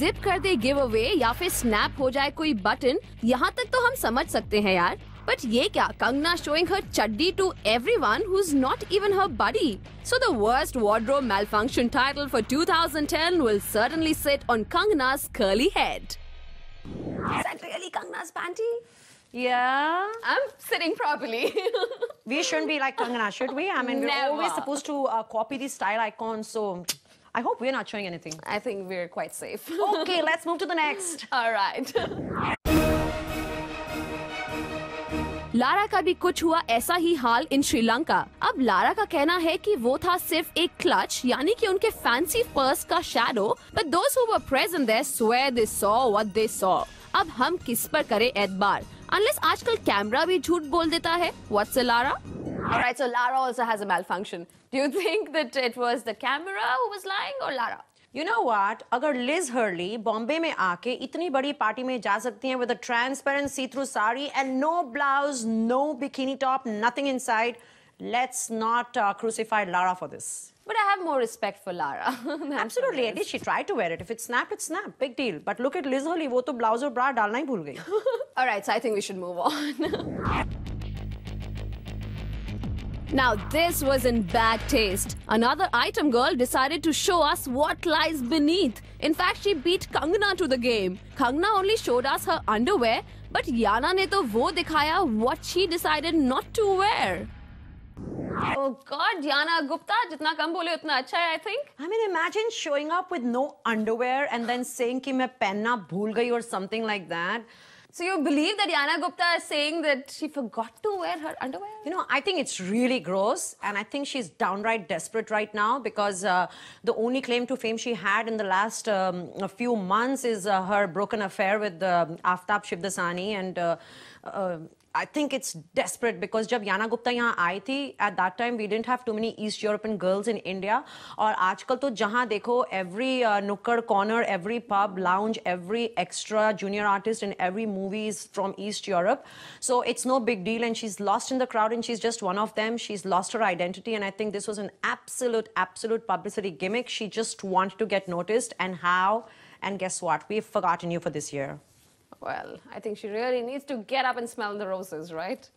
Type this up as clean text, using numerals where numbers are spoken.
Zip कर they give away या फिर स्नैप हो जाए कोई बटन, यहाँ तक तो हम समझ सकते हैं यार। बट ये क्या, Kangana showing her chaddi to everyone who's not even her buddy. So the worst wardrobe malfunction title for 2010 will certainly sit on Kangna's curly head. Is that really Kangna's panty? Yeah. I'm sitting properly. We shouldn't be like Kangana, should we? I mean, we're Never. always supposed to copy these style icons, so I hope we're not showing anything. I think we're quite safe. Okay, let's move to the next. All right. Lara का भी कुछ हुआ ऐसा ही हाल इन श्रीलंका। अब Lara का कहना है कि वो था सिर्फ एक क्लच, यानी कि उनके फैंसी पर्स का shadow, but those who were present there swear they saw what they saw. अब हम किस पर करें एतबार, अनलेस आजकल कैमरा भी झूठ बोल देता है। What's a Lara? Alright, so Lara also has a malfunction. Do you think that it was the camera who was lying or Lara? You know what? अगर Liz Hurley बॉम्बे में आके इतनी बड़ी पार्टी में जा सकती हैं with a transparent see-through sari and no blouse, no bikini top, nothing inside, let's not crucify Lara for this. But I have more respect for Lara. Absolutely, at least she tried to wear it. If it snapped, it snapped. Big deal. But look at Liz Hurley, वो तो blouse और bra डालना ही भूल गई. Alright, so I think we should move on. Now this was in bad taste. Another item girl decided to show us what lies beneath. In fact, she beat Kangna to the game. Kangna only showed us her underwear, but Yana ने तो वो दिखाया what she decided not to wear. Oh God, Yana Gupta, जितना कम बोले उतना अच्छा है, I think. I mean, imagine showing up with no underwear and then saying कि मैं पहनना भूल गई or something like that. So you believe that Yana Gupta is saying that she forgot to wear her underwear? You know, I think it's really gross, and I think she's downright desperate right now because the only claim to fame she had in the last a few months is her broken affair with Aftab Shivdasani, and I think it's desperate because जब याना गुप्ता यहाँ आई थी, at that time we didn't have too many East European girls in India, और आजकल तो जहाँ देखो every nukkad corner, every pub, lounge, every extra junior artist in every movie is from East Europe. So it's no big deal, and she's lost in the crowd, and she's just one of them. She's lost her identity, and I think this was an absolute publicity gimmick. She just wanted to get noticed, and how? And guess what? We've forgotten you for this year. Well, I think she really needs to get up and smell the roses, right?